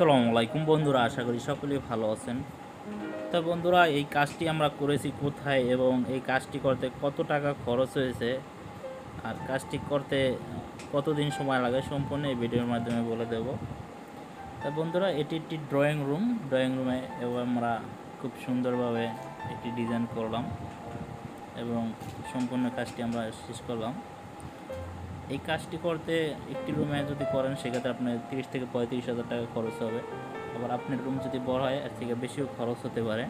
আসসালামু আলাইকুম বন্ধুরা, আশা করি সকলেই ভালো আছেন। তো বন্ধুরা, এই কাজটি আমরা করেছি কোথায় এবং এই কাজটি করতে কত টাকা খরচ হয়েছে আর কাজটি করতে কতদিন সময় লাগে সম্পূর্ণ এই ভিডিওর মাধ্যমে বলে দেব। তা বন্ধুরা, এটি একটি ড্রয়িং রুমে এবং আমরা খুব সুন্দরভাবে একটি ডিজাইন করলাম এবং সম্পূর্ণ কাজটি আমরা শেষ করলাম। এই কাজটি করতে একটি রুমে যদি করেন সেক্ষেত্রে আপনার 30 থেকে 35,000 টাকা খরচ হবে। আবার আপনার রুম যদি বড় হয় এর থেকে বেশিও খরচ হতে পারে।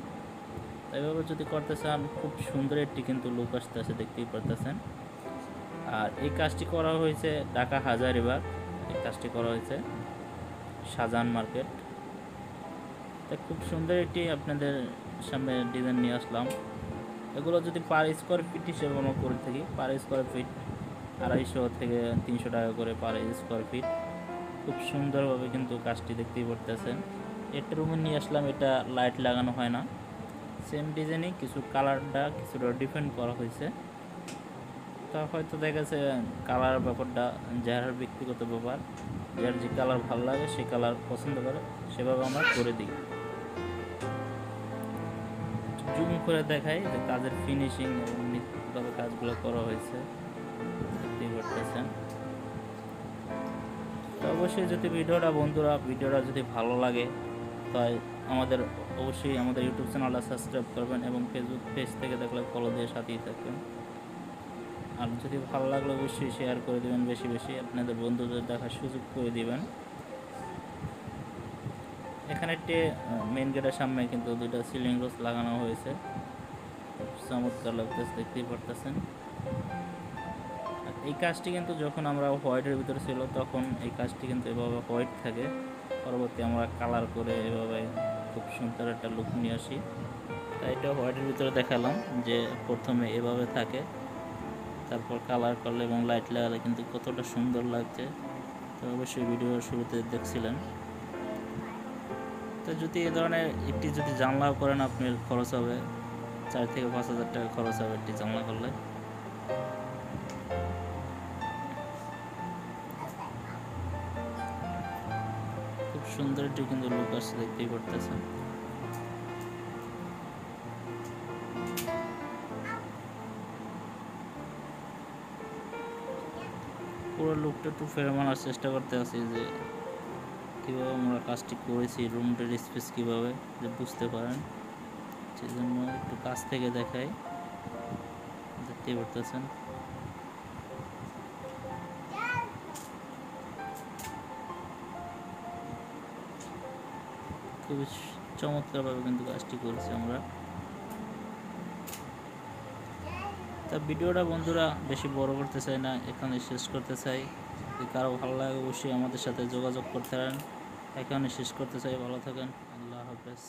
এভাবে যদি করতে চান, খুব সুন্দর একটি কিন্তু লুক আসতেছে, দেখতেই পারতেছেন। আর এই কাজটি করা হয়েছে ঢাকা হাজারীবাগ। এই কাজটি করা হয়েছে শাহজাহান মার্কেট। তাই খুব সুন্দর একটি আপনাদের সামনে ডিজাইন নিয়ে আসলাম। এগুলো যদি পার স্কোয়ার ফিট হিসেবে আমরা করে থাকি, পার স্কোয়ার ফিট 250 থেকে 300 টাকা করে পার স্কোয়ার ফিট। খুব সুন্দরভাবে কিন্তু কাজটি দেখতেই পারতেছেন। একটা রুমে নিয়ে আসলাম, এটা লাইট লাগানো হয় না, সেম ডিজাইনে কিছু কালারটা কিছুটা ডিফারেন্ট করা হয়েছে। তা হয়তো দেখা গেছে কালার ব্যাপারটা যার ব্যক্তিগত ব্যাপার, যার যে কালার ভালো লাগে সে কালার পছন্দ করে সেভাবে আমরা করে দিই। জুম করে দেখাই যে কাজের ফিনিশিং এবং নিখুঁতভাবে কাজগুলো করা হয়েছে, দেখতেই পারতেছেন। তো অবশ্যই যদি ভিডিওটা যদি ভালো লাগে তাই অবশ্যই আমাদের ইউটিউব চ্যানেলটা সাবস্ক্রাইব করবেন এবং ফেসবুক পেজ থেকে দেখলে ফলো দিয়ে সাথেই থাকবেন। আর যদি ভালো লাগলে অবশ্যই শেয়ার করে দেবেন, বেশি বেশি আপনাদের বন্ধুদের দেখার সুযোগ করে দিবেন। এখানে একটি মেন গেটের সামনে কিন্তু দুইটা সিলিং রোজ লাগানো হয়েছে, চমৎকার লাগতেছে, দেখতেই পারতেছেন। এই কাজটি কিন্তু যখন আমরা হোয়াইটের ভিতরে ছিল তখন এই কাজটি কিন্তু এভাবে হোয়াইট থাকে, পরবর্তী আমরা কালার করে এভাবে খুব সুন্দর একটা লুক নিয়ে আসি। তাই এটা হোয়াইটের ভিতরে দেখালাম যে প্রথমে এভাবে থাকে, তারপর কালার করলে এবং লাইট লাগালে কিন্তু কতটা সুন্দর লাগছে। তো অবশ্যই ভিডিওর শুরুতে দেখছিলেন। তো যদি এ ধরনের একটি যদি জানলাও করেন আপনার খরচ হবে 4 থেকে 5,000 টাকা খরচ হবে একটি জানলা করলে। খুব সুন্দর একটি কিন্তু লুক আসছে, দেখতেই পারতেছেন। পুরো লুকটা একটু ফ্রেম আনার চেষ্টা করতে আছি যে কীভাবে আমরা কাজটি করেছি, রুমটার স্পেস কীভাবে যে বুঝতে পারেন, সেই জন্য একটু কাছ থেকে দেখাই, দেখতেই পারতেছেন। খুবই চমৎকারভাবে কিন্তু কাজটি করেছি আমরা। তা ভিডিওটা বন্ধুরা বেশি বড় করতে চাই না, এখানে শেষ করতে চাই। যদি কারো ভালো লাগে অবশ্যই আমাদের সাথে যোগাযোগ করতে পারেন। এখানে শেষ করতে চাই। ভালো থাকেন, আল্লাহ হাফেজ।